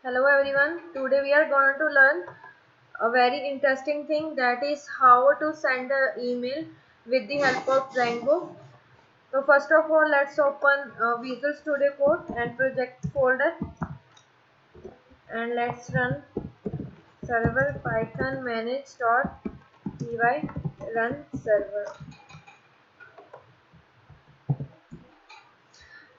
Hello everyone. Today we are going to learn a very interesting thing, that is how to send an email with the help of Django. So first of all, let's open Visual Studio Code and project folder, and let's run server python manage.py run server.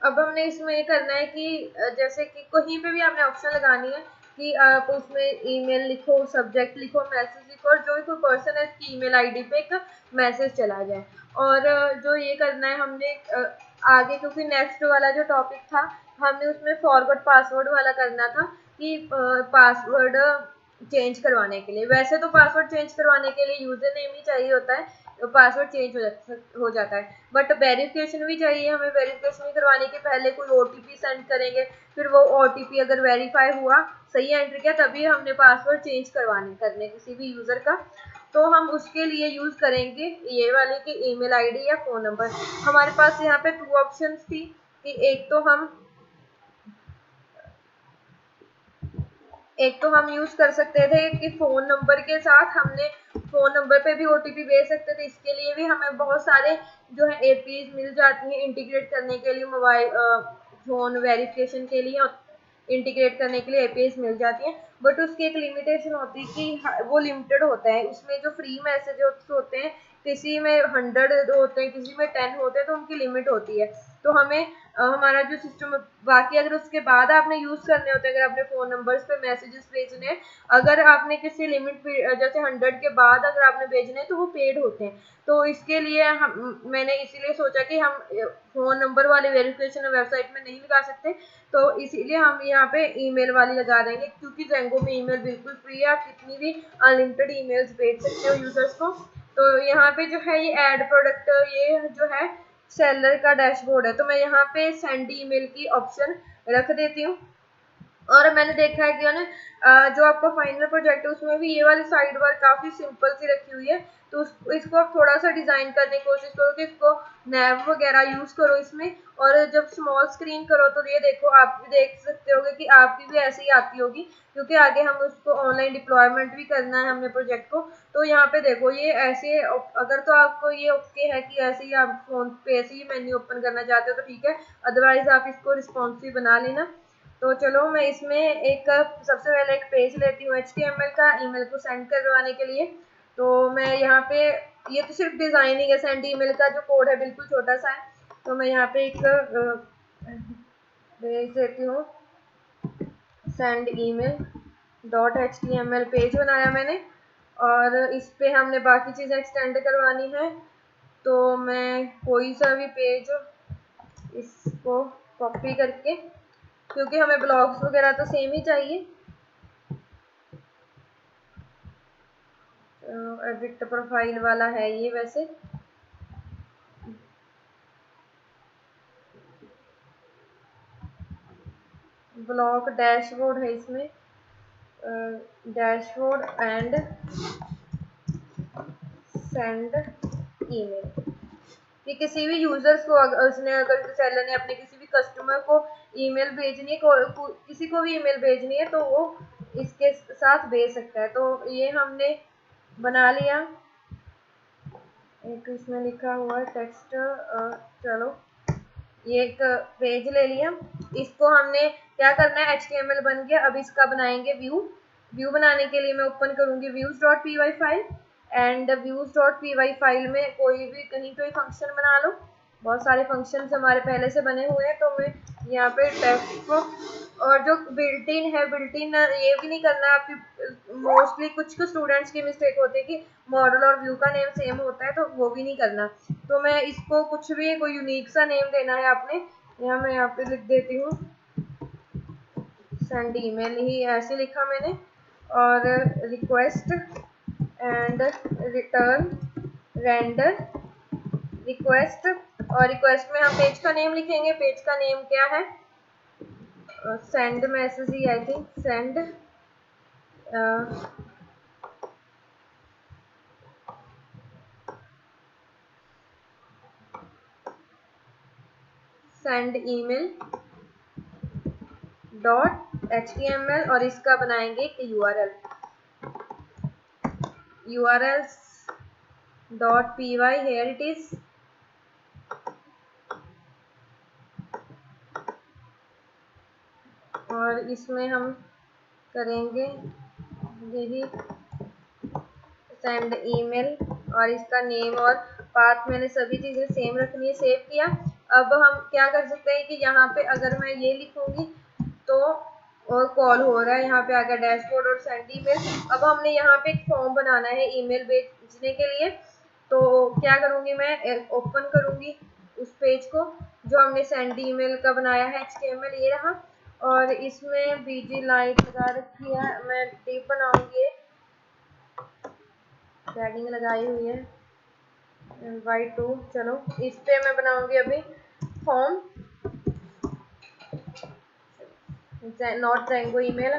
अब हमने इसमें ये करना है कि जैसे कि कहीं पे भी आपने ऑप्शन लगानी है कि आप उसमें ईमेल लिखो, सब्जेक्ट लिखो, मैसेज लिखो, और जो भी कोई पर्सन है उसकी ईमेल आईडी पे एक मैसेज चला जाए। और जो ये करना है हमने आगे, क्योंकि नेक्स्ट वाला जो टॉपिक था हमने उसमें फॉरवर्ड पासवर्ड वाला करना था कि पासवर्ड चेंज करवाने के लिए। वैसे तो पासवर्ड चेंज करवाने के लिए यूजर नेम ही चाहिए होता है, तो पासवर्ड चेंज हो जाता है, बट वेरिफिकेशन भी चाहिए हमें। वेरिफिकेशन करवाने के पहले कोई ओटीपी सेंड करेंगे, फिर वो ओटीपी अगर वेरीफाई हुआ, सही एंटर किया, तभी हमने पासवर्ड चेंज करने किसी भी यूजर का। तो हम उसके लिए यूज करेंगे ये वाले कि ईमेल आईडी या फोन नंबर। हमारे पास यहाँ पे 2 ऑप्शंस थी कि एक तो हम यूज कर सकते थे कि फोन नंबर के साथ हमने फोन नंबर पे भी ओटीपी भेज सकते थे। इसके लिए भी हमें बहुत सारे जो है एपीज मिल जाती हैं इंटीग्रेट करने के लिए, मोबाइल फोन वेरिफिकेशन के लिए इंटीग्रेट करने के लिए एपीज मिल जाती हैं, बट उसकी एक लिमिटेशन होती है कि वो लिमिटेड होता है। उसमें जो फ्री मैसेज होते हैं, किसी में 100 होते हैं, किसी में 10 होते हैं, तो उनकी लिमिट होती है। तो हमें हमारा जो सिस्टम, बाकी अगर उसके बाद आपने यूज करने होते हैं, अगर आपने फोन नंबर्स पे मैसेजेस भेजने हैं, अगर आपने किसी लिमिट जैसे 100 के बाद अगर आपने भेजने हैं तो वो पेड होते हैं। तो इसके लिए मैंने इसीलिए सोचा कि हम फोन नंबर वाली वेरिफिकेशन वेबसाइट में नहीं लगा सकते, तो इसीलिए हम यहाँ पे ईमेल वाली लगा देंगे, क्योंकि Django में ईमेल बिल्कुल फ्री है। आप कितनी भी अनलिमिटेड ईमेल्स भेज सकते हो यूजर्स को। तो यहाँ पे जो है ये ऐड प्रोडक्ट, ये जो है सेलर का डैशबोर्ड है, तो मैं यहाँ पे सेंड ईमेल की ऑप्शन रख देती हूँ। और मैंने देखा है कि जो आपका फाइनल प्रोजेक्ट है उसमें भी ये वाली साइड बार काफी सिंपल सी रखी हुई है, तो इसको आप थोड़ा सा डिजाइन करने की कोशिश करो कि इसको नैव वगैरह यूज करो इसमें। और जब स्मॉल स्क्रीन करो तो ये देखो, आप भी देख सकते होगे कि आपकी भी ऐसे ही आती होगी, क्योंकि आगे हम उसको ऑनलाइन डिप्लॉयमेंट भी करना है हमने प्रोजेक्ट को। तो यहाँ पे देखो ये ऐसे, अगर तो आपको ये ओके है कि ऐसे ही आप फोन पे ऐसे ही मेन्यू ओपन करना चाहते हो तो ठीक है, अदरवाइज आप इसको रिस्पॉन्सिव बना लेना। तो चलो मैं इसमें एक सबसे पहले एक पेज लेती हूँ HTML का, ईमेल को सेंड करवाने के लिए। तो मैं यहाँ पे, ये तो सिर्फ डिजाइनिंग है, सेंड ईमेल का जो कोड है बिल्कुल छोटा सा है, तो मैं यहाँ पे एक भेज देती हूँ सेंड ईमेल .html पेज बनाया मैंने, और इस पे हमने बाकी चीज़ें एक्सटेंड करवानी है। तो मैं कोई सा भी पेज इसको कॉपी करके, क्योंकि हमें ब्लॉग्स वगैरह तो सेम ही चाहिए, एडिट प्रोफाइल वाला है ये वैसे। ब्लॉग डैशबोर्ड है इसमें, डैशबोर्ड एंड सेंड ईमेल, कि किसी भी यूजर्स को अगर सेलर ने अपने किसी भी कस्टमर को ईमेल भेजनी है, किसी को भी ईमेल भेजनी है, तो वो इसके साथ भेज सकता है। तो ये हमने बना लिया, एक इसमें लिखा हुआ है टेक्स्ट, चलो ये एक पेज ले लिया। इसको हमने क्या करना है, HTML बन गया, अब इसका बनाएंगे व्यू बनाने के लिए मैं ओपन करूंगी views.py file, and views.py file में कोई भी कहीं कोई फंक्शन बना लो। बहुत सारे फंक्शंस हमारे पहले से बने हुए हैं, तो मैं यहाँ पे टेक्स्ट को, और जो बिल्ट-इन है, बिल्ट-इन ये भी नहीं करना आपकी। मोस्टली कुछ स्टूडेंट्स की मिस्टेक होती है कि मॉडल और व्यू का नेम सेम होता है, तो वो भी नहीं करना। तो मैं इसको कुछ भी कोई यूनिक सा नेम देना है आपने, यहाँ मैं यहाँ पे लिख देती हूँ सेंड ईमेल, ही ऐसे लिखा मैंने, और request and return render request, और रिक्वेस्ट में हम पेज का नेम लिखेंगे। पेज का नेम क्या है, send message he, I think send send email HTML और इसका बनाएंगे एक urls.py, here it is। और इसमें हम करेंगे यही सेंड ईमेल, और इसका नेम और पाथ मैंने सभी चीज़ें सेम रखनी है। सेव किया। अब हम क्या कर सकते हैं कि यहाँ पे अगर मैं ये लिखूंगी तो और कॉल हो रहा है, यहाँ पे आ गया डैशबोर्ड और सेंड ईमेल। अब हमने यहाँ पे एक फॉर्म बनाना है ईमेल भेजने के लिए। तो क्या करूँगी मैं, ओपन करूँगी उस पेज को जो हमने सेंड ईमेल का बनाया है, HTML ये रहा। और इसमें बीजी लाइट लगा रखी है, मैं डिव बनाऊंगी, पैडिंग लगाई हुई है Y2। चलो इस पे मैं बनाऊंगी अभी form, not Django email,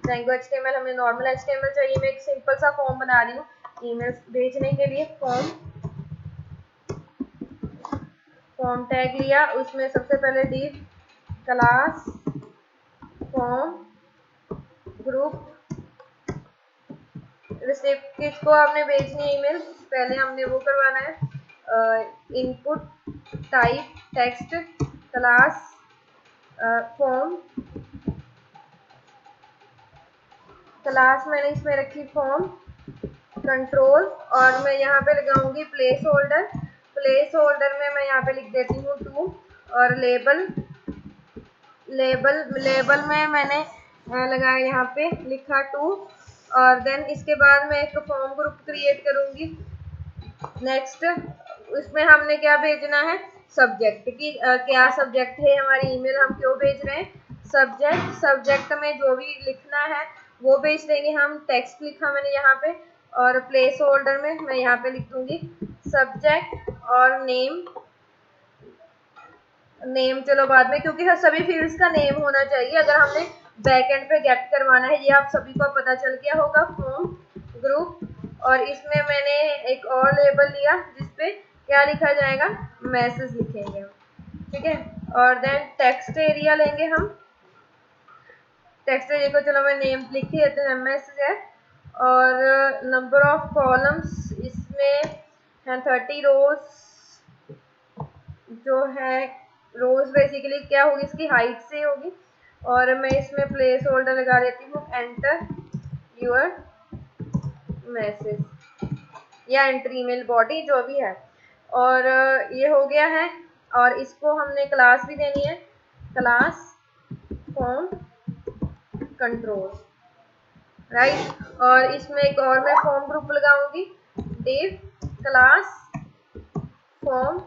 Django HTML, हमें नॉर्मल HTML चाहिए। मैं एक सिंपल सा फॉर्म बना रही हूँ ईमेल भेजने के लिए। फॉर्म टैग लिया, उसमें सबसे पहले div class form group receipt, किसको आपने भेजनी है ईमेल, पहले हमने वो करवाना है। Input type text class form, class मैंने इसमें रखी फॉर्म कंट्रोल, और मैं यहाँ पे लगाऊंगी प्लेस होल्डर। प्लेस होल्डर में मैं यहाँ पे लिख देती हूँ 2। और लेबल में मैंने लगाया यहाँ पे लिखा 2। और देन इसके बाद मैं एक फॉर्म ग्रुप क्रिएट करूंगी। नेक्स्ट इसमें हमने क्या भेजना है, सब्जेक्ट की क्या सब्जेक्ट है हमारी ईमेल, हम क्यों भेज रहे हैं, सब्जेक्ट में जो भी लिखना है वो भेज देंगे हम। टेक्स्ट लिखा मैंने यहाँ पे, और प्लेस होल्डर में मैं यहाँ पे लिख दूंगी सब्जेक्ट और नेम चलो बाद में, क्योंकि सभी फील्ड्स का नेम होना चाहिए अगर हमने बैकएंड पे गेट करवाना है। ये आप सभी को पता चल गया होगा फॉर्म ग्रुप। और इसमें मैंने एक और लेबल लिया जिसपे क्या लिखा जाएगा, मैसेज लिखेंगे, ठीक है। और देन टेक्स्ट एरिया लेंगे हम, टेक्स्ट एरिया को चलो मैं नेम लिख ही देते हैं, मैसेज है। और नंबर ऑफ कॉलम्स इसमें है 30 रोज, जो है रोज बेसिकली क्या होगी, इसकी हाइट से होगी। और मैं इसमें प्लेस होल्डर लगा देती हूँ एंटर योर मैसेज या एंटर ईमेल बॉडी, जो भी है। और ये हो गया है। और इसको हमने क्लास भी देनी है, क्लास फॉर्म कंट्रोल, राइट। और इसमें एक और मैं फॉर्म ग्रुप लगाऊंगी, div class form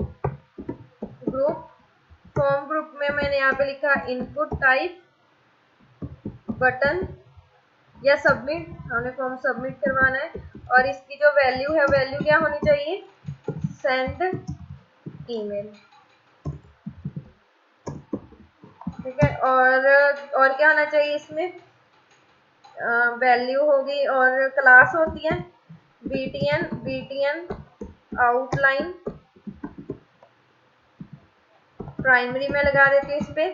group. Form group में मैंने यहाँ पे लिखा इनपुट टाइप बटन या सबमिट, हमने फॉर्म सबमिट करवाना है। और इसकी जो वैल्यू है, वैल्यू क्या होनी चाहिए, सेंड ईमेल, ठीक है। और क्या होना चाहिए इसमें, वैल्यू होगी और क्लास होती है बीटीएन आउटलाइन, प्राइमरी में लगा देती हूँ इस पे।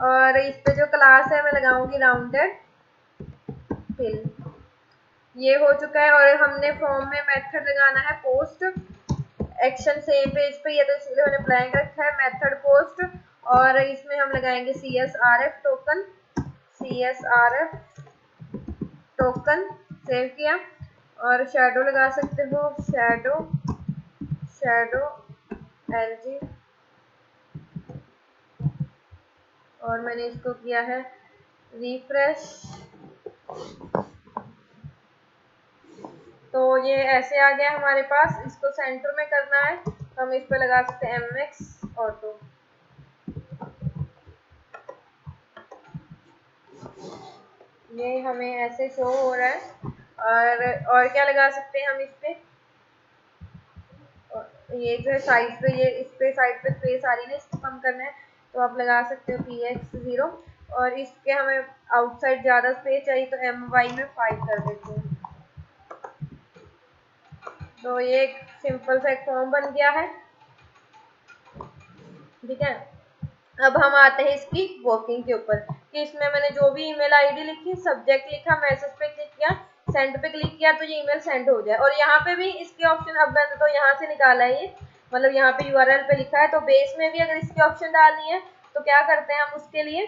और इस पे जो क्लास है मैं लगाऊंगी राउंडेड फिल। ये हो चुका है। और हमने फॉर्म में मेथड लगाना है पोस्ट एक्शन सेम पेज पे, ये तो इसलिए मैंने ब्लैंक रखा है, मेथड पोस्ट। और इसमें हम लगाएंगे CSRF टोकन, सेव किया। और शैडो लगा सकते हो, शैडो LG। और मैंने इसको किया है रिफ्रेश। तो ये ऐसे आ गया हमारे पास। इसको सेंटर में करना है, हम इस पे लगा सकते हैं MX ऑटो। ये हमें ऐसे शो हो रहा है। और क्या लगा सकते हैं हम इस पे, ये जो है साइड पे, ये इस पे साइड पे स्पेस आ रही है, इसको कम करना है तो आप लगा सकते हो PX0। और इसके हमें आउटसाइड ज़्यादा स्पेस चाहिए तो MY में 5 कर देते हैं। तो ये एक सिंपल सा एक फॉर्म बन गया है, ठीक है। अब हम आते हैं इसकी वर्किंग के ऊपर कि इसमें मैंने जो भी ईमेल आईडी लिखी, सब्जेक्ट लिखा, मैसेज पे क्लिक किया, सेंड पे क्लिक किया तो ये ईमेल सेंड हो जाए। और यहाँ पे भी इसके ऑप्शन, अब मैंने तो यहाँ से निकाला है ये, मतलब यहाँ पे यूआरएल पे लिखा है, तो बेस में भी अगर इसके ऑप्शन डालनी है तो क्या करते हैं हम उसके लिए,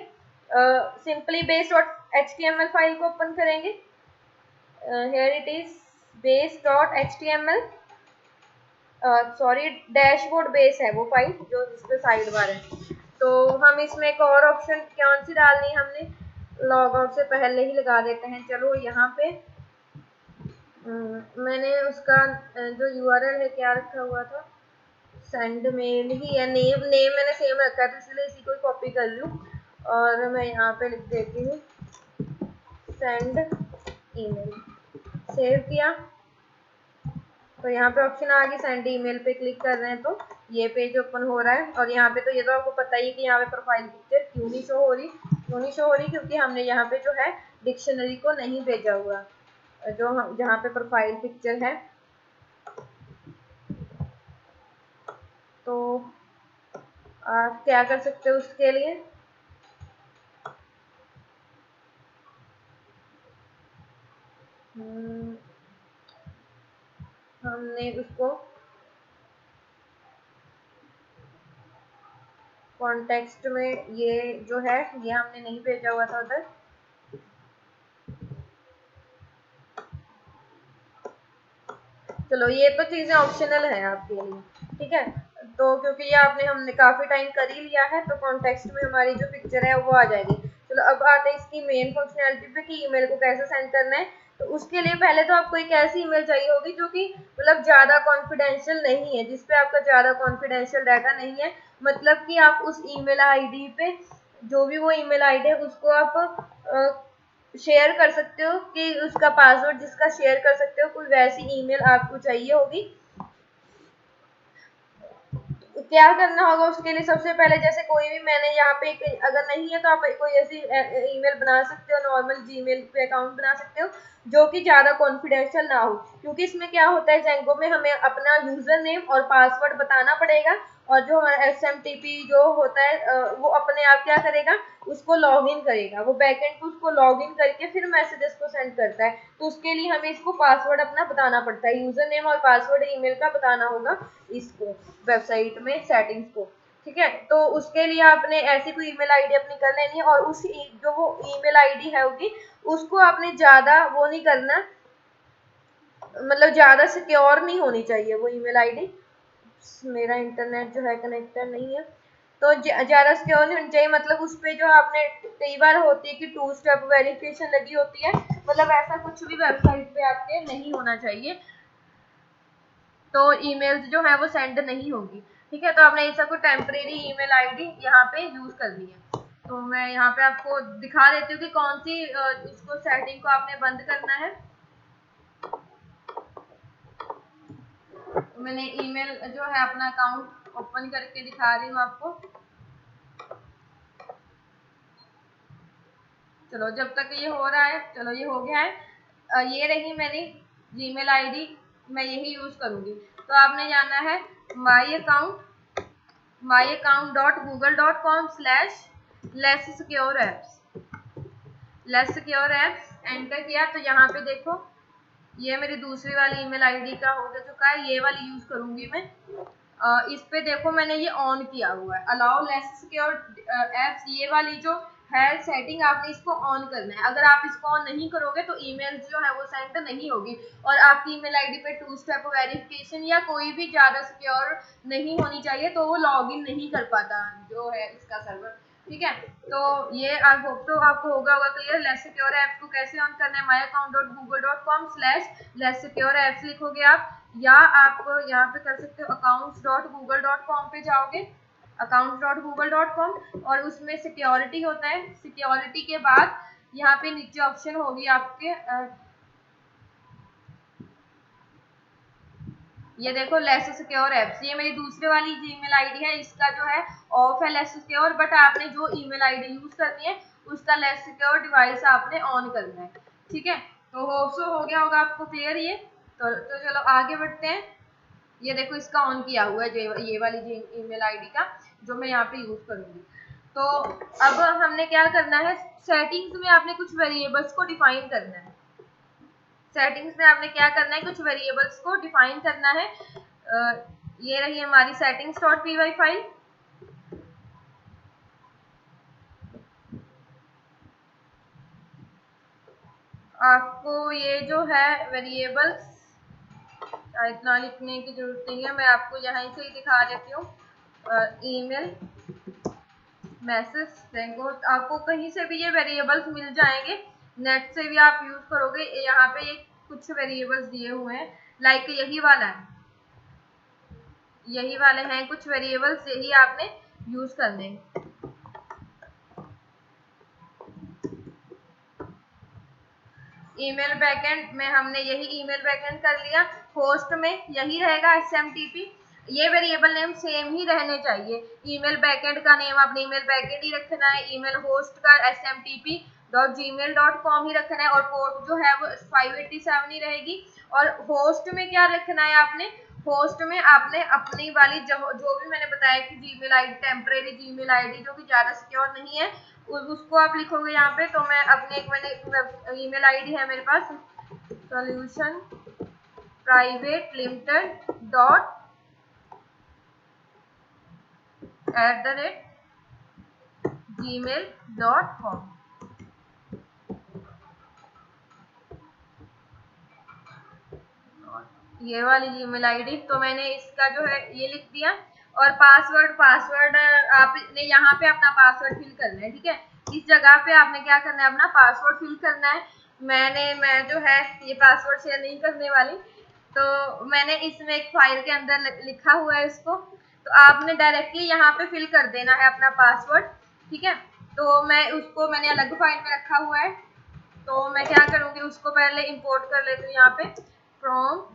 सिंपली base.html फाइल को ओपन करेंगे। Here it is base.html, sorry dashboard base है वो फाइल जो जिसपे साइड बार है। तो हम इसमें एक और ऑप्शन कौन सी डालनी है, हमने लॉग आउट से पहले ही लगा देते हैं। चलो यहाँ पे मैंने उसका जो यूआरएल है क्या रखा हुआ था, सेंड मेल ही है, नेम मैंने सेम रखा है तो इसलिए इसी को ही कॉपी कर लूँ और मैं यहाँ पे लिख देती हूँ सेंड ईमेल। सेव किया तो यहाँ पे ऑप्शन आ गई, सेंड ईमेल पे क्लिक कर रहे हैं तो ये पेज ओपन हो रहा है। और यहाँ पे तो ये तो आपको पता ही कि यहाँ पे प्रोफाइल पिक्चर क्यों नहीं शो हो रही, क्योंकि हमने यहाँ पे जो है डिक्शनरी को नहीं भेजा हुआ, जो हम जहाँ पे प्रोफाइल पिक्चर है। तो आप क्या कर सकते हो उसके लिए, हमने उसको कॉन्टेक्स्ट में, ये जो है ये हमने नहीं भेजा हुआ था उधर, चलो ये तो चीजें ऑप्शनल है आपके लिए, ठीक है। तो क्योंकि ये आपने हमने काफी टाइम कर ही लिया है तो कॉन्टेक्स्ट में हमारी जो पिक्चर है वो आ जाएगी। चलो अब आते हैं इसकी मेन फंक्शनैलिटी पे कि ईमेल को कैसे सेंड करना है। तो उसके लिए पहले तो आपको एक ऐसी ईमेल चाहिए होगी जो कि मतलब ज्यादा कॉन्फिडेंशियल नहीं है, जिसपे आपका ज्यादा कॉन्फिडेंशियल डाटा नहीं है, मतलब कि आप उस ईमेल आईडी पे जो भी वो ईमेल आईडी है उसको आप शेयर कर सकते हो, कि उसका पासवर्ड जिसका शेयर कर सकते हो, कोई वैसी ईमेल आपको चाहिए होगी। क्या करना होगा उसके लिए, सबसे पहले जैसे कोई भी मैंने यहाँ पे अगर नहीं है तो आप कोई ऐसी ईमेल बना सकते हो, नॉर्मल जीमेल पे अकाउंट बना सकते हो जो कि ज़्यादा कॉन्फिडेंशियल ना हो, क्योंकि इसमें क्या होता है जेंगो में हमें अपना यूजर नेम और पासवर्ड बताना पड़ेगा और जो हमारा SMTP जो होता है वो अपने आप क्या करेगा, उसको लॉग इन करेगा, वो बैकएंड को उसको लॉग इन करके फिर मैसेजेस को सेंड करता है। तो उसके लिए हमें इसको पासवर्ड अपना बताना पड़ता है, यूजर नेम और पासवर्ड ईमेल का बताना होगा इसको वेबसाइट में सेटिंग्स को, ठीक है। तो उसके लिए आपने ऐसी कोई ईमेल आईडी अपनी कर लेनी है और उस जो वो ईमेल आईडी है होगी उसको आपने ज्यादा वो नहीं करना, मतलब ज्यादा सिक्योर नहीं होनी चाहिए वो ईमेल आईडी। मेरा इंटरनेट जो है कनेक्टेड नहीं है तो ज्यादा सिक्योर नहीं होनी चाहिए, मतलब उस पे जो आपने कई बार होती है कि 2 स्टेप वेरिफिकेशन लगी होती है, मतलब ऐसा कुछ भी वेबसाइट पे आपके नहीं होना चाहिए, तो ईमेल्स जो है वो सेंड नहीं होगी, ठीक है। तो आपने ऐसा कोई टेम्परेरी ईमेल आईडी यहाँ पे यूज करनी है। तो मैं यहाँ पे आपको दिखा देती हूँ कि कौन सी इसको सेटिंग को आपने बंद करना है। तो मैंने ईमेल जो है अपना अकाउंट ओपन करके दिखा रही हूँ आपको। चलो जब तक ये हो रहा है, चलो ये हो गया है, ये रही मेरी जीमेल आईडी, मैं यही यूज करूंगी। तो आपने जाना है myaccount.google.com/less secure apps एंटर किया तो यहाँ पे देखो ये मेरी दूसरी वाली ईमेल आईडी का हो चुका है, ये वाली यूज करूंगी मैं। इस पे देखो मैंने ये ऑन किया हुआ है, अलाउ लेस सिक्योर एप्स, ये वाली जो है सेटिंग आपने इसको ऑन करना है। अगर आप इसको ऑन नहीं करोगे तो ईमेल जो है वो सेंड नहीं होगी और आपकी ईमेल आईडी पे 2 स्टेप वेरिफिकेशन या कोई भी ज्यादा सिक्योर नहीं होनी चाहिए, तो वो लॉगिन नहीं कर पाता जो है इसका सर्वर, ठीक है। तो ये आई होप तो आपको होगा क्लियर। लेस सिक्योर एप्स को कैसे ऑन करना है, myaccount.google.com/लेस सिक्योर एप्स लिखोगे आप, या आप यहाँ पे कर सकते हो accounts.google.com पे जाओगे, accounts.google.com, और उसमें सिक्योरिटी होता है, सिक्योरिटी के बाद यहाँ पे नीचे ऑप्शन होगी आपके ये देखो लेस सिक्योर एप्स, ये मेरी दूसरे वाली जीमेल आईडी है, इसका जो है ऑफ है लेस सिक्योर, बट आपने जो ईमेल आईडी यूज करनी है उसका लेस सिक्योर डिवाइस आपने ऑन करना है, ठीक है। तो होप सो हो गया होगा आपको क्लियर ये। तो चलो आगे बढ़ते हैं। ये देखो इसका ऑन किया हुआ है जो ये वाली ईमेल आईडी का जो मैं यहाँ पे यूज करूंगी। तो अब हमने क्या करना है, सेटिंग्स में आपने कुछ वेरिएबल्स को डिफाइन करना है। सेटिंग्स में आपने क्या करना है, कुछ वेरिएबल्स को डिफाइन करना है। ये रही हमारी सेटिंग्स डॉट पी फाइल। आपको ये जो है वेरिएबल्स इतना लिखने की जरूरत नहीं है, मैं आपको यहाँ से ही दिखा देती हूँ। ईमेल मैसेज जेंगो, आपको कहीं से भी ये वेरिएबल्स मिल जाएंगे, नेट से भी आप यूज करोगे। यहाँ पे ये कुछ वेरिएबल्स दिए हुए हैं, लाइक यही वाला है, यही वाले हैं कुछ वेरिएबल्स, यही आपने यूज करने हैं। ईमेल बैकएंड में हमने यही ईमेल बैकएंड कर लिया। होस्ट में यही रहेगा SMTP, ये वेरिएबल नेम सेम ही रहने चाहिए। ईमेल बैकएंड का नेम आपने ईमेल बैकएंड ही रखना है, ईमेल होस्ट का smtp.gmail.com ही रखना है, और पोर्ट जो है वो 587 ही रहेगी। और होस्ट में क्या रखना है आपने, होस्ट में आपने अपनी वाली जो भी मैंने बताया कि Gmail ID, temporary Gmail ID जो कि ज्यादा सिक्योर नहीं है, उसको आप लिखोगे यहाँ पे। तो मैं अपने एक मैंने ईमेल आईडी है मेरे पास, solution private limited dot @gmail.com। ये वाली जीमेल आईडी, तो मैंने इसका जो है ये लिख दिया। और पासवर्ड आपने यहाँ पे अपना पासवर्ड फिल करना है, ठीक है। इस जगह पे आपने क्या करना है, अपना पासवर्ड फिल करना है। मैं जो है ये पासवर्ड शेयर नहीं करने वाली, तो मैंने इसमें एक फाइल के अंदर लिखा हुआ है इसको, तो आपने डायरेक्टली यहाँ पे फिल कर देना है अपना पासवर्ड, ठीक है। तो मैंने अलग फाइल में रखा हुआ है, तो मैं क्या करूँगी, उसको पहले इंपोर्ट कर लेती हूँ यहाँ पे फ्रॉम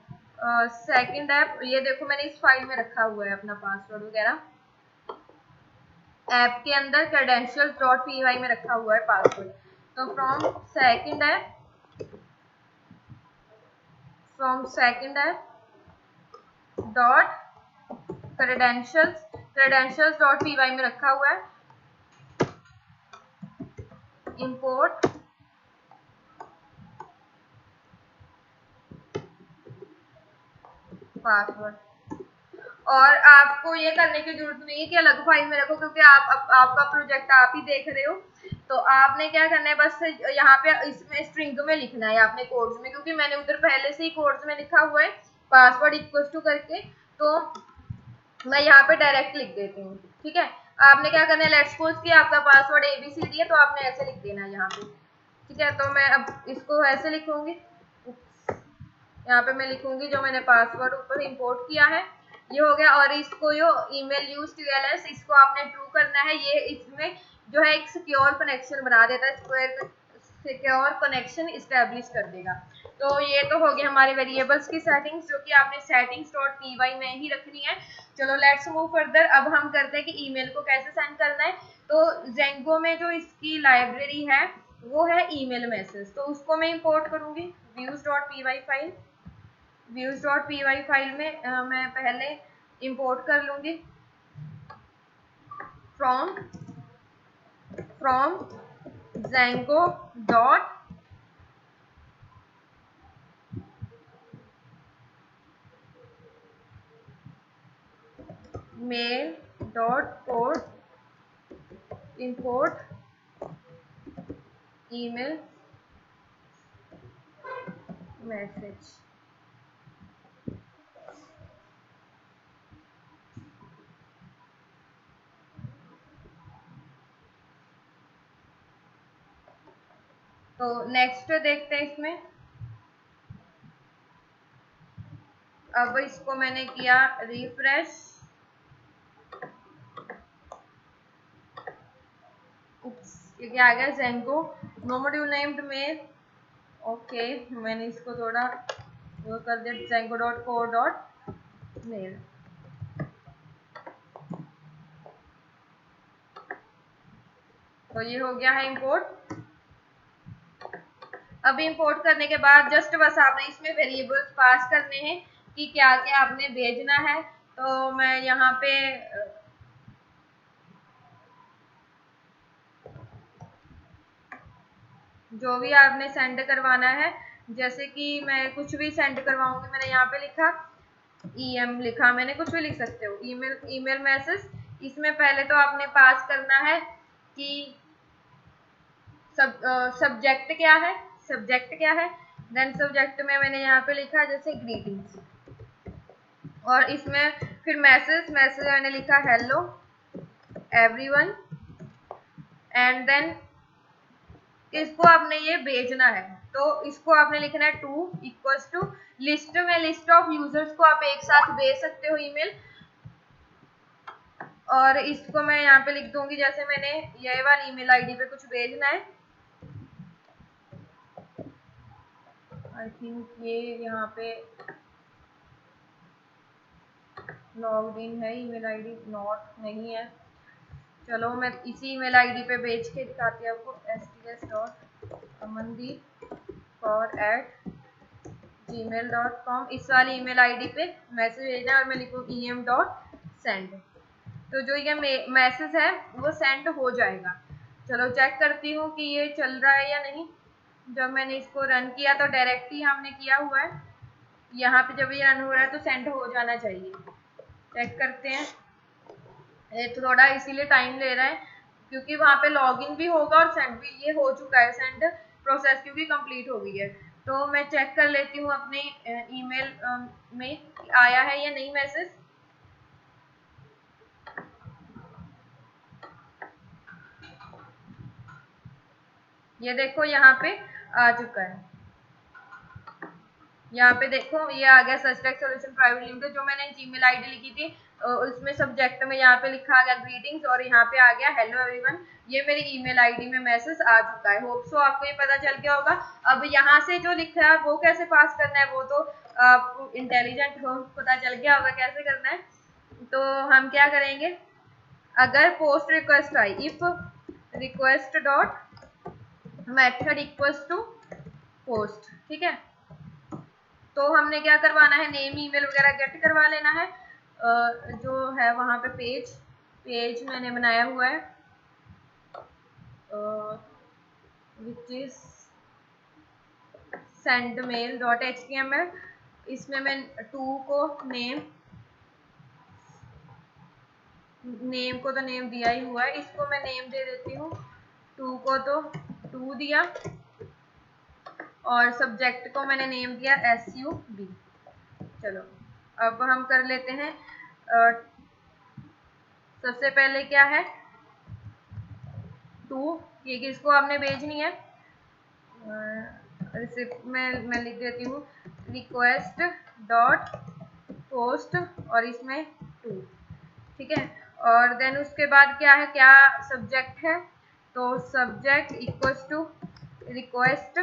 सेकंड ऐप। ये देखो मैंने इस फाइल में रखा हुआ है अपना पासवर्ड वगैरह, ऐप के अंदर credentials.py में रखा हुआ है पासवर्ड। तो from second app dot credentials.py में रखा हुआ है, इंपोर्ट पासवर्ड। और आपको ये करने की जरूरत नहीं है कि अलग फाइल में रखो, क्योंकि आपका प्रोजेक्ट आप ही देख रहे हो। तो आपने क्या करना है, बस यहाँ पे इसमें स्ट्रिंग में लिखना है आपने कोड्स में, क्योंकि मैंने उधर पहले से ही कोड्स में लिखा हुआ है पासवर्ड इक्वल टू करके, तो मैं यहाँ पे डायरेक्ट लिख देती हूँ, ठीक है। आपने क्या करना है, लेट्स सपोज कि आपका पासवर्ड ABCD है, तो आपने ऐसे लिख देना है यहाँ पे, ठीक है। तो मैं अब इसको ऐसे लिखूंगी, यहाँ पे मैं लिखूंगी जो मैंने पासवर्ड ऊपर इंपोर्ट किया है, ये हो गया। और इसको जो ईमेल यूज TLS, इसको आपने ट्रू करना है। ये इसमें जो है एक सिक्योर कनेक्शन बना देता है, सिक्योर कनेक्शन इस्टेब्लिश कर देगा। तो ये तो हो गया हमारे वेरिएबल्स की सेटिंग्स, जो कि आपने settings.py में ही रखनी है। चलो लेट्स मूव फर्दर। अब हम करते हैं कि ईमेल को कैसे सेंड करना है। तो जेंगो में जो इसकी लाइब्रेरी है वो है ईमेल मैसेज, तो उसको मैं इंपोर्ट करूंगी views.py फाइल। views.py फाइल में मैं पहले इंपोर्ट कर लूंगी from Django dot mail dot code import email message. तो नेक्स्ट देखते हैं इसमें। अब इसको मैंने किया रिफ्रेश, ये क्या आ गया, Django no module named mail. Okay, मैंने इसको थोड़ा वो कर दिया, Django.core.mail। तो ये हो गया है इंपोर्ट। अब इंपोर्ट करने के बाद जस्ट बस आपने इसमें वेरिएबल्स पास करने हैं कि क्या क्या आपने भेजना है। तो मैं यहाँ पे जो भी आपने सेंड करवाना है, जैसे कि मैं कुछ भी सेंड करवाऊंगी, मैंने यहाँ पे लिखा EM लिखा, मैंने कुछ भी लिख सकते हो, ईमेल मैसेज। इसमें पहले तो आपने पास करना है कि सब्जेक्ट क्या है, सब्जेक्ट क्या है। देन सब्जेक्ट में मैंने यहाँ पे लिखा जैसे ग्रीटिंग्स, और इसमें फिर मैसेज मैंने लिखा हेलो एवरीवन, एंड देन इसको आपने ये भेजना है, तो इसको आपने लिखना है टू इक्वल्स टू लिस्ट में लिस्ट ऑफ यूजर्स को आप एक साथ भेज सकते हो ईमेल। और इसको मैं यहाँ पे लिख दूंगी, जैसे मैंने ये वाली ईमेल आईडी पे कुछ भेजना है, आई थिंक ये यहाँ पे लॉग्ड इन है, ईमेल आईडी नॉट नहीं है। चलो मैं इसी ईमेल आईडी पे भेज के दिखाती हूँ आपको, sts.amandeep@gmail.com, इस वाली ईमेल आईडी पे मैसेज भेजना है, और मैं लिखूँ em.send। तो जो ये मैसेज है वो सेंड हो जाएगा। चलो चेक करती हूँ कि ये चल रहा है या नहीं। जब मैंने इसको रन किया तो डायरेक्ट ही हमने किया हुआ है, यहाँ पे जब ये रन हो रहा है तो सेंड हो जाना चाहिए। चेक करते हैं, ये थोड़ा इसीलिए टाइम ले रहा है क्योंकि वहाँ पे लॉगिन भी होगा और सेंड भी, ये हो चुका है सेंड प्रोसेस क्योंकि कंप्लीट हो गई है। तो मैं चेक कर लेती हूँ अपने ईमेल में आया है या नहीं मैसेज। ये देखो यहाँ पे आ चुका है, यहाँ पे देखो ये आ गया सस्टेक सॉल्यूशन प्राइवेट लिमिटेड, जो मैंने जीमेल आईडी लिखी थी उसमें सब्जेक्ट में यहाँ पे लिखा आ गया ग्रीटिंग्स, और यहाँ पे आ गया हेलो एवरीवन। ये मेरी ईमेल आईडी में मैसेज आ चुका है। होप सो आपको ये पता चल गया होगा। अब यहाँ से जो लिखा है वो कैसे पास करना है, वो तो आप इंटेलिजेंट हो, पता चल गया होगा कैसे करना है। तो हम क्या करेंगे, अगर पोस्ट रिक्वेस्ट आई, if request dot method equals to post, ठीक है, तो हमने क्या करवाना है, नेम ईमेल वगैरह गेट करवा लेना है। जो है वहां पे पेज मैंने बनाया हुआ है विच इज sendmail.html। इसमें मैं टू को नेम को तो नेम दिया ही हुआ है, इसको मैं नेम दे देती हूँ, टू को तो टू दिया, और सब्जेक्ट को मैंने नेम दिया SUB। चलो अब हम कर लेते हैं, सबसे पहले क्या है टू, ये किसको आपने भेजनी है, रिसिप्ट में मैं लिख देती हूँ रिक्वेस्ट डॉट पोस्ट और इसमें टू, ठीक है। और देन उसके बाद क्या है, क्या सब्जेक्ट है, तो subject equals to request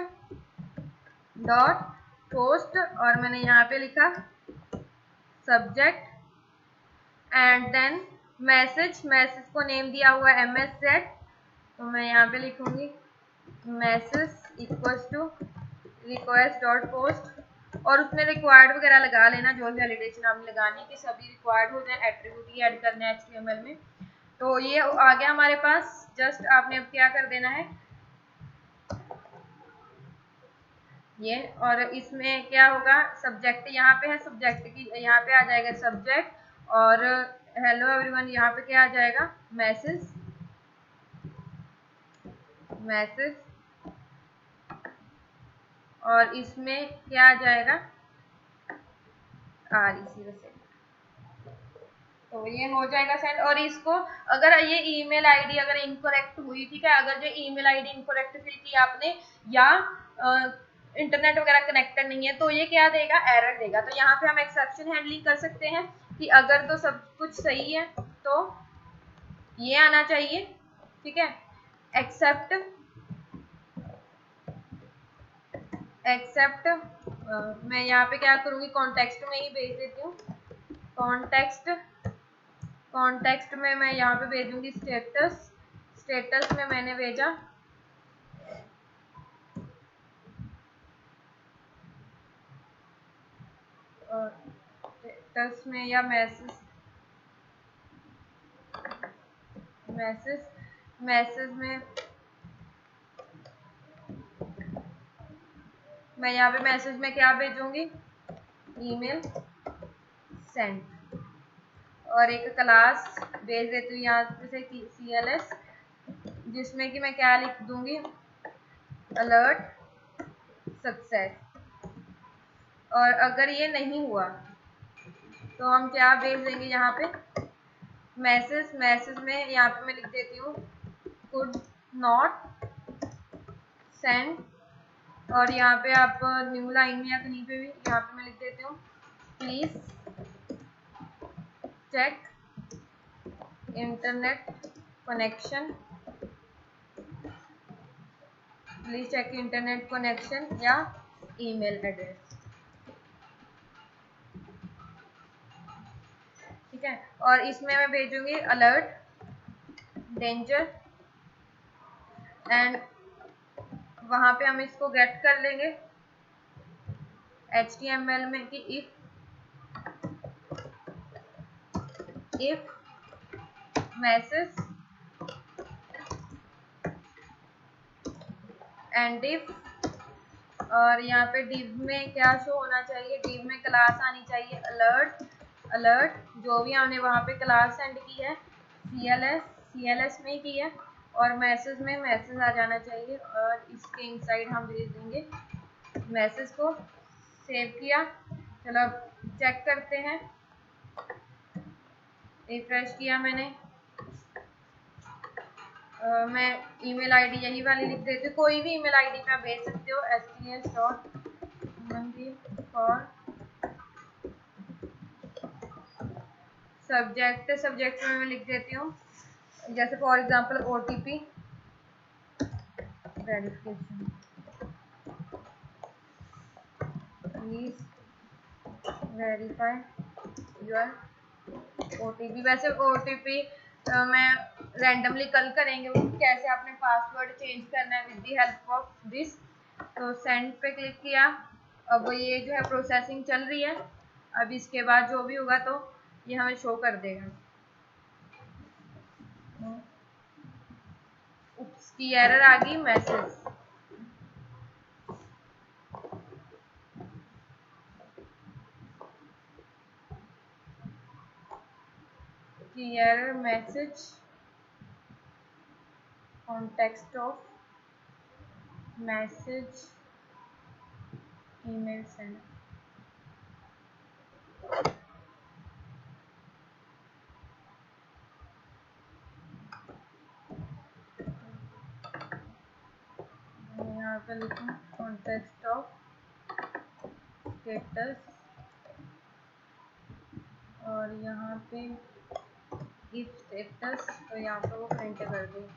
dot post, और मैंने यहाँ पे लिखा सब्जेक्ट, एंड देन मैसेज को नेम दिया हुआ है MSZ, तो मैं यहाँ पे लिखूंगी message equals to request dot post, और उसमें रिक्वायर्ड वगैरह लगा लेना, जो भी वैलिडेशन आपने लगानी है कि सभी रिक्वायर्ड हो जाए, एट्रीब्यूट ही ऐड करने हैं HTML में। तो ये आ गया हमारे पास, जस्ट आपने अब क्या कर देना है ये, और इसमें क्या होगा, सब्जेक्ट यहाँ पे है, सब्जेक्ट की यहाँ पे आ जाएगा सब्जेक्ट, और हेलो एवरीवन यहाँ पे क्या आ जाएगा मैसेज, और इसमें क्या आ जाएगा REC। तो ये हो जाएगा सेंड। और इसको अगर ये ईमेल आईडी अगर इनकरेक्ट हुई, ठीक है, अगर जो ईमेल आईडी इनकरेक्ट फिल की आपने, या इंटरनेट वगैरह कनेक्टेड नहीं है, तो ये क्या देगा, एरर देगा। तो यहाँ पे हम एक्सेप्शन हैंडलिंग कर सकते हैं कि अगर तो सब कुछ सही है तो ये आना चाहिए, ठीक है, एक्सेप्ट मैं यहाँ पे क्या करूँगी, कॉन्टेक्स्ट में ही भेज देती हूँ, कॉन्टेक्स्ट में मैं यहाँ पे भेजूंगी स्टेटस में मैंने भेजा स्टेटस में, या मैसेज में मैं यहाँ पे मैसेज में क्या भेजूंगी, ईमेल सेंड, और एक क्लास भेज देती हूँ यहाँ से CLS, जिसमें कि मैं क्या लिख दूंगी, अलर्ट सक्सेस। और अगर ये नहीं हुआ तो हम क्या भेज देंगे, यहाँ पे मैसेज में यहाँ पे मैं लिख देती हूँ कुड नॉट सेंड, और यहाँ पे आप न्यू लाइन में या कहीं पे भी यहाँ पे मैं लिख देती हूँ please check internet connection, please check internet connection या ईमेल एड्रेस। ठीक है, और इसमें मैं भेजूंगी अलर्ट डेंजर, एंड वहां पे हम इसको गेट कर लेंगे HTML में कि इफ मैसेज एंड इफ, और यहाँ पे डिव में क्या शो होना चाहिए, डिव में क्लास आनी चाहिए अलर्ट जो भी हमने वहाँ पे क्लास सेंड की है CLS में ही की है, और मैसेज में मैसेज आ जाना चाहिए, और इसके इनसाइड हम भेज देंगे मैसेज को। सेव किया, चलो अब चेक करते हैं, रिफ्रेश किया मैंने। मैं ईमेल आईडी यही वाली लिख देती हूँ, कोई भी ईमेल आईडी पे आप भेज सकते हो, sts.mandeep सब्जेक्ट में मैं लिख देती हूँ, जैसे for example OTP verification, please verify your OTP। वैसे OTP मैं रैंडमली कल करेंगे कैसे आपने पासवर्ड चेंज करना है with the help of this. तो सेंड पे क्लिक किया, अब ये जो है प्रोसेसिंग चल रही है, अब इसके बाद जो भी होगा तो ये हमें शो कर देगा। उसकी एरर आ गई मैसेज, की error message context of message email send. यहाँ पे लिखूँ कॉन्टेक्स्ट ऑफ स्टेटस, और यहाँ पे इफ स्टेटस, तो यहाँ पे वो प्रिंट कर दे।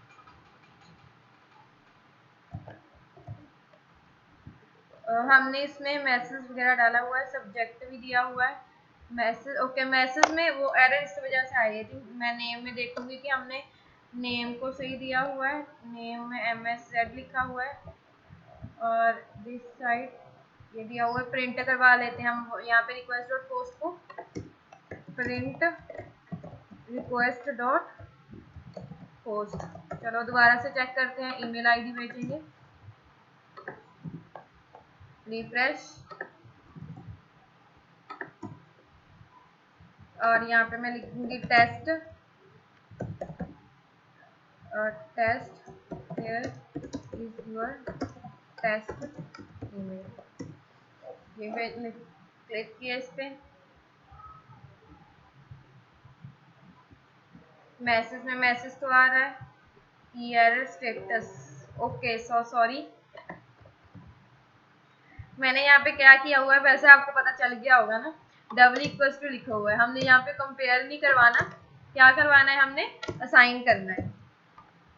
हमने इसमें मैसेज वगैरह डाला हुआ है, सब्जेक्ट भी दिया हुआ है मैसेज। ओके, मैसेज में वो एरर इस वजह से आई थी, मैं नेम में देखूंगी कि हमने नेम को सही दिया हुआ है, नेम में MSZ लिखा हुआ है, और दिस साइड ये दिया हुआ है। प्रिंट करवा लेते हैं हम यहाँ पे रिक्वेस्ट डॉट पोस्ट को प्रिंट रिक्वेस्ट डॉट पोस्ट। चलो दोबारा से चेक करते हैं, ईमेल आईडी भेजेंगे, रिफ्रेश, और यहाँ पे मैं लिखूंगी test here is your test email. ये क्लिक किया इस पे, मैसेज में मैसेज तो आ रहा है एरर स्टेटस। ओके, सॉरी, मैंने यहाँ पे क्या किया हुआ है, वैसे आपको पता चल गया होगा ना, डबल इक्वल टू लिखा हुआ है, हमने यहाँ पे कंपेयर नहीं करवाना, क्या करवाना है, हमने असाइन करना है।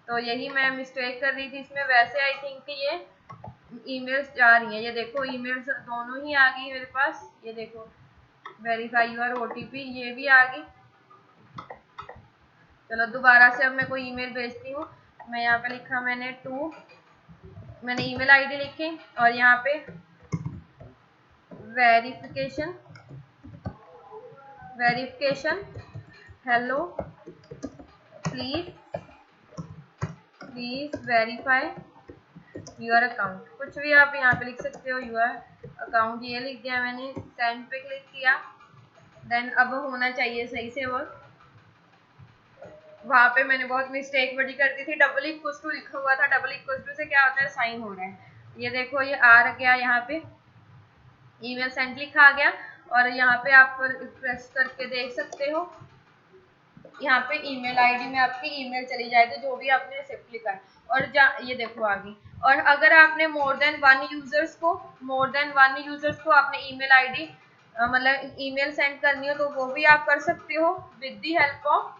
तो यही मैं मिस्टेक कर रही थी इसमें। वैसे आई थिंक कि ये ईमेल्स जा रही हैं, ये देखो ईमेल्स दोनों ही आ गई मेरे पास, ये देखो वेरीफाई योर OTP ये भी आ गई। चलो दोबारा से अब मैं कोई ईमेल भेजती हूँ, मैं यहाँ पे लिखा मैंने मैंने ईमेल आईडी लिखी, और यहाँ पे verification hello please verify your account, कुछ भी आप यहाँ पे लिख सकते हो, यूर अकाउंट ये लिख दिया मैंने, सेंड पे क्लिक किया। देन अब होना चाहिए सही से वर्क। वहां पे मैंने बहुत मिस्टेक बड़ी कर दी थी, डबल इक्वल टू लिखा हुआ था, डबल इक्वल टू से क्या होता है, साइन हो रहा है। ये देखो ये आ गया, यहाँ पे ईमेल सेंड लिखा आ गया, और यहाँ पे आप प्रेस करके देख सकते हो, यहाँ पे ईमेल आईडी में आपकी ईमेल चली जाएगी जो भी आपने रिसिप्ट लिखा है। और ये देखो आ गई। और अगर आपने मोर देन वन यूजर्स को आपने ईमेल आईडी मतलब ईमेल सेंड करनी हो तो वो भी आप कर सकते हो with the help of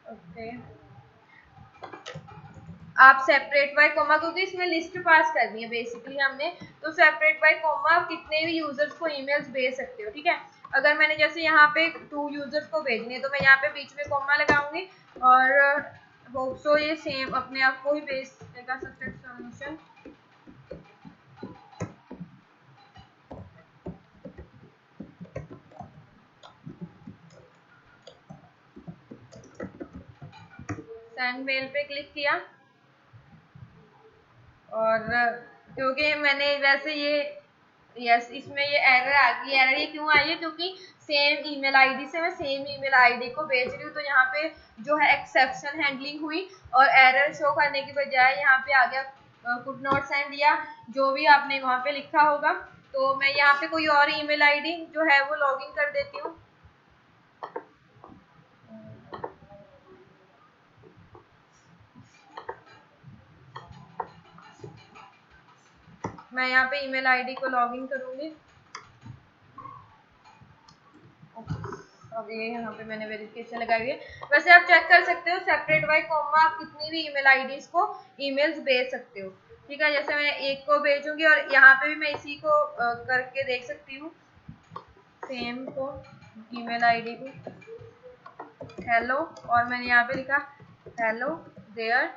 okay. आप सेपरेट बाय कोमा, क्योंकि इसमें लिस्ट पास करनी है बेसिकली हमने, तो सेपरेट बाय कोमा आप कितने भी यूजर्स को ईमेल्स भेज सकते हो, ठीक है। अगर मैंने जैसे यहाँ पे 2 यूजर्स को भेजनी है तो मैं यहाँ पे बीच में कोमा लगाऊंगी, और होप सो ये सेम अपने आप को ही भेज देगा सब्जेक्ट सॉल्यूशन। सेंड मेल पे क्लिक किया, और क्योंकि मैंने वैसे ये यस इसमें ये एरर आ गई। एरर ये क्यों आई है, क्योंकि सेम ईमेल आईडी से मैं सेम ईमेल आईडी को भेज रही हूँ, तो यहाँ पे जो है एक्सेप्शन हैंडलिंग हुई और एरर शो करने की बजाय यहाँ पे आ गया कुड नॉट सेंड, या जो भी आपने वहाँ पे लिखा होगा। तो मैं यहाँ पे कोई और ईमेल आईडी जो है वो लॉगिन कर देती हूँ। मैं यहाँ पे ईमेल आईडी को लॉगिन करूंगी। अब ये यहाँ पे मैंने वेरिफिकेशन लगाई हुई है। वैसे आप चेक कर सकते हो सेपरेट बाय कॉमा आप कितनी भी ईमेल आईडीज को ईमेल्स भेज सकते हो, ठीक है। जैसे मैं एक को भेजूंगी और यहाँ पे भी मैं इसी को करके देख सकती हूँ, सेम को ईमेल आईडी को हेलो, और मैंने यहाँ पे लिखा हेलो देयर,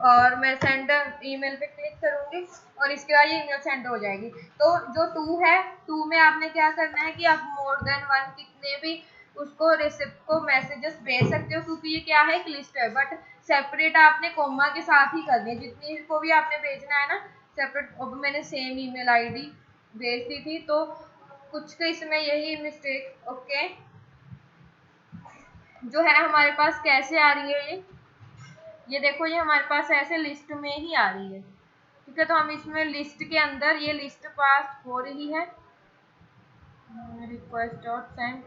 और मैं सेंड ईमेल पे क्लिक करूंगी और इसके बाद ये ईमेल सेंड हो जाएगी। तो जो 2 है, 2 में आपने क्या करना है कि आप मोर देन 1 कितने भी उसको रिसिप्ट को मैसेजेस भेज सकते हो, क्योंकि ये क्या है, एक लिस्ट है, बट सेपरेट आपने कोमा के साथ ही करनी है। जितनी को भी आपने भेजना है ना सेपरेट। अब मैंने सेम ईमेल आईडी भेज दी थी, तो कुछ तो इसमें यही मिस्टेक। ओके, जो है हमारे पास कैसे आ रही है ये देखो, ये हमारे पास ऐसे लिस्ट में ही आ रही है, ठीक है। तो हम इसमें लिस्ट के अंदर ये लिस्ट पास हो रही है, रिक्वेस्ट डॉट सेंड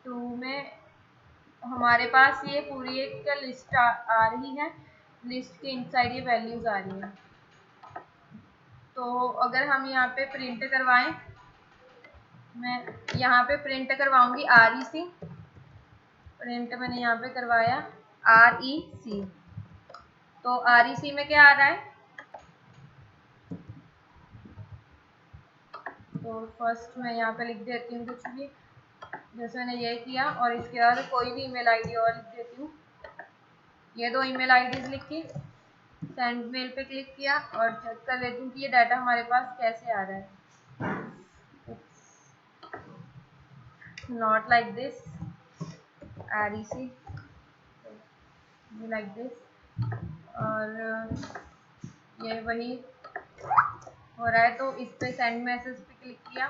2 में हमारे पास ये पूरी एक लिस्ट आ रही है। लिस्ट के इनसाइड ये वैल्यूज आ रही है। तो अगर हम यहाँ पे प्रिंट करवाएं, मैं यहाँ पे प्रिंट करवाऊंगी REC, प्रिंट मैंने यहाँ पे करवाया REC। तो REC में क्या आ रहा है, तो फर्स्ट मैं यहाँ पे लिख देती हूँ कुछ भी, जैसे मैंने ये किया, और इसके बाद कोई भी ईमेल आईडी और लिख देती हूँ। ये 2 ईमेल आईडीज लिखी, सेंड मेल पे क्लिक किया और चेक कर लेती हूँ कि ये डाटा हमारे पास कैसे आ रहा है। Not like this REC like this, और ये वही हो रहा है। तो इस पे सेंड मैसेज पे क्लिक किया।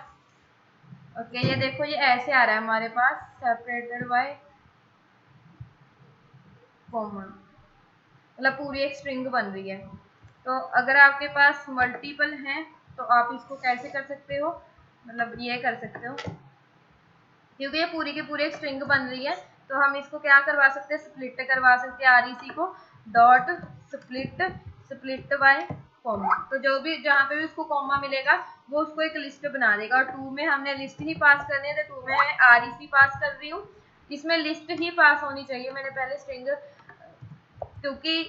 ओके, ये देखो ये ऐसे आ रहा है हमारे पास सेपरेटेड बाय कॉमा, मतलब पूरी एक स्ट्रिंग बन रही है। तो अगर आपके पास मल्टीपल हैं तो आप इसको कैसे कर सकते हो, मतलब ये कर सकते हो, क्योंकि ये पूरी की पूरी एक स्ट्रिंग बन रही है, तो हम इसको क्या करवा सकते हैं, स्प्लिट करवा सकते हैं REC co dot split bye comma. तो जो भी जहाँ पे भी उसको कॉमा मिलेगा वो उसको एक लिस्ट बना देगा। और 2 में हमने लिस्ट ही पास करनी है, तो 2 में मैं REC पास कर रही हूँ। इसमें लिस्ट ही पास होनी चाहिए, मैंने पहले स्ट्रिंग, क्योंकि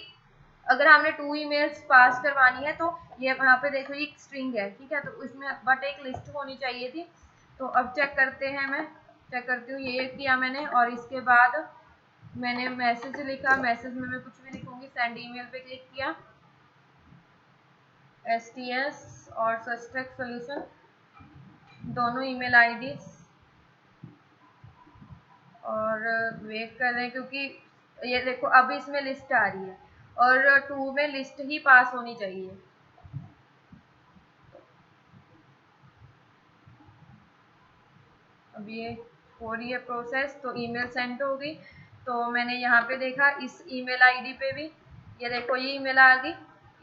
अगर हमने 2 ईमेल्स पास करवानी है तो ये यहाँ पे देखो ये स्ट्रिंग है, ठीक है। तो इसमें बट एक लिस्ट होनी चाहिए थी। तो अब चेक करते हैं, मैं चेक करती हूँ, ये किया मैंने, और इसके बाद मैंने मैसेज लिखा, मैसेज में मैं कुछ भी लिखूंगी, सेंड ईमेल पे क्लिक किया, STS और सस्टेक सोल्यूशन दोनों ईमेल आईडी और वेट कर रहे हैं क्योंकि ये देखो अब इसमें लिस्ट आ रही है और 2 में लिस्ट ही पास होनी चाहिए। अब ये हो रही है प्रोसेस, तो ईमेल सेंड हो गई। तो मैंने यहाँ पे देखा इस ईमेल आईडी पे भी, ये देखो ये ईमेल आ गई,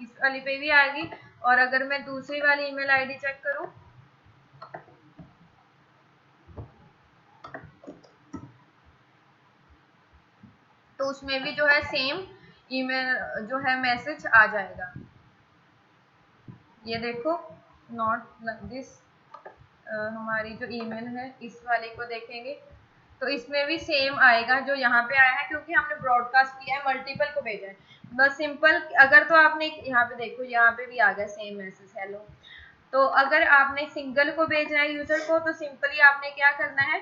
इस वाली पे भी आ गई। और अगर मैं दूसरी वाली ईमेल आईडी चेक करूँ तो उसमें भी जो है सेम ईमेल जो है मैसेज आ जाएगा। ये देखो नॉट दिस हमारी जो ईमेल है इस वाले को देखेंगे तो इसमें भी सेम आएगा जो यहाँ पे आया है, क्योंकि हमने ब्रॉडकास्ट किया है, मल्टीपल को भेजा है। बस सिंपल अगर तो आपने यहाँ पे देखो यहाँ पे भी आ गया सेम मैसेज हेलो। तो अगर आपने सिंगल को भेजना है यूजर को तो सिंपली आपने क्या करना है,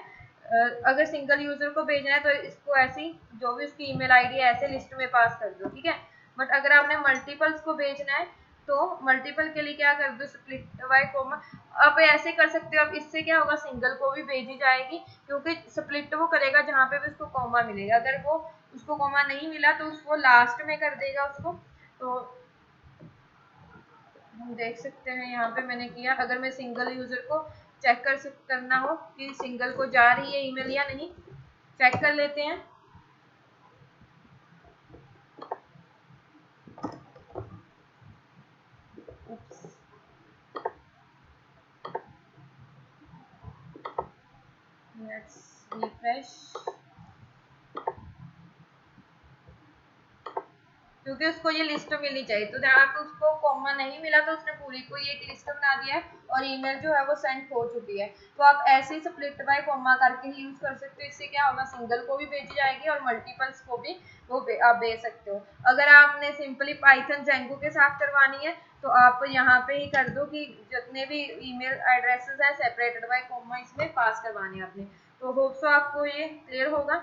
अगर सिंगल यूजर को भेजना है तो इसको ऐसे ही जो भी उसकी ईमेल आईडी है ऐसे लिस्ट में पास कर दो, ठीक है। बट अगर आपने मल्टीपल्स को भेजना है तो मल्टीपल के लिए क्या कर दो, स्प्लिट बाय कॉमा। आप ऐसे कर सकते हो। अब इससे क्या होगा, सिंगल को भी भेजी जाएगी क्योंकि स्प्लिट वो करेगा जहाँ पे भी उसको कॉमा मिलेगा। अगर वो उसको कॉमा नहीं मिला तो उसको लास्ट में कर देगा उसको। तो हम देख सकते हैं यहाँ पे मैंने किया। अगर मैं सिंगल यूजर को चेक करना हो कि सिंगल को जा रही है ईमेल या नहीं, चेक कर लेते हैं। लेट्स रिफ्रेश, क्योंकि उसको ये लिस्ट मिलनी चाहिए। तो जहाँ पे उसको कॉमा नहीं मिला तो उसने पूरी को ये लिस्ट बना दिया है और ईमेल जो है वो सेंड हो चुकी है। तो आप ऐसे ही स्प्लिट बाय कॉमा करके ही यूज कर सकते हो। इससे क्या होगा, सिंगल को भी भेजी जाएगी और मल्टीपल्स को भी वो आप भेज सकते हो। अगर आपने सिंपली पाइथन जेंगो के साथ करवानी है तो आप यहाँ पे ही कर दो कि जितने भी ईमेल एड्रेसेस हैं सेपरेटेड बाय कॉमा इसमें पास करवाने हैं आपने। तो होप सो आपको ये क्लियर होगा।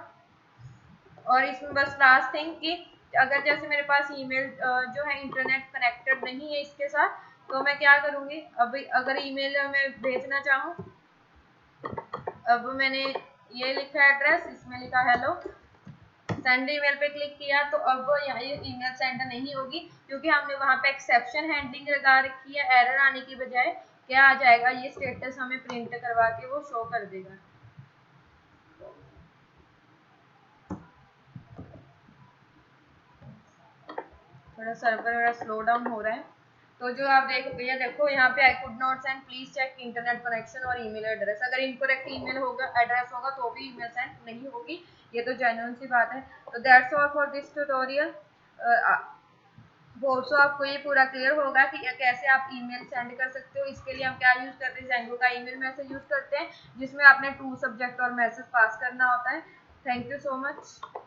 और इसमें बस लास्ट थिंग कि अगर जैसे मेरे पास ईमेल जो है इंटरनेट कनेक्टेड नहीं है इसके साथ, तो मैं क्या करूँगी, अब अगर ईमेल मैं भेजना चाहूँ, अब मैंने ये लिखा एड्रेस, इसमें लिखा हेलो, सेंड ईमेल पे क्लिक किया तो अब यहाँ ये ईमेल सेंड नहीं होगी क्योंकि हमने वहाँ पे एक्सेप्शन हैंडलिंग लगा रखी है। एरर आने की बजाय क्या आ जाएगा, ये स्टेटस हमें प्रिंट करवा के वो शो कर देगा। थोड़ा सर्वर मेरा स्लो डाउन हो रहा है। तो जो आप ये देखो यहाँ पे I could not send, please check internet connection और ईमेल एड्रेस। अगर इनकरेक्ट ईमेल होगा एड्रेस होगा तो भी ईमेल सेंड नहीं होगी। ये तो जेन्युइन सी बात है। तो that's all for this tutorial. Hope so आपको ये पूरा क्लियर होगा कि कैसे आप ईमेल सेंड कर सकते हो। इसके लिए हम क्या यूज करते हैं, जेंगो का ईमेल मैसेज यूज करते हैं जिसमें आपने 2 सब्जेक्ट और मैसेज पास करना होता है। Thank you so much.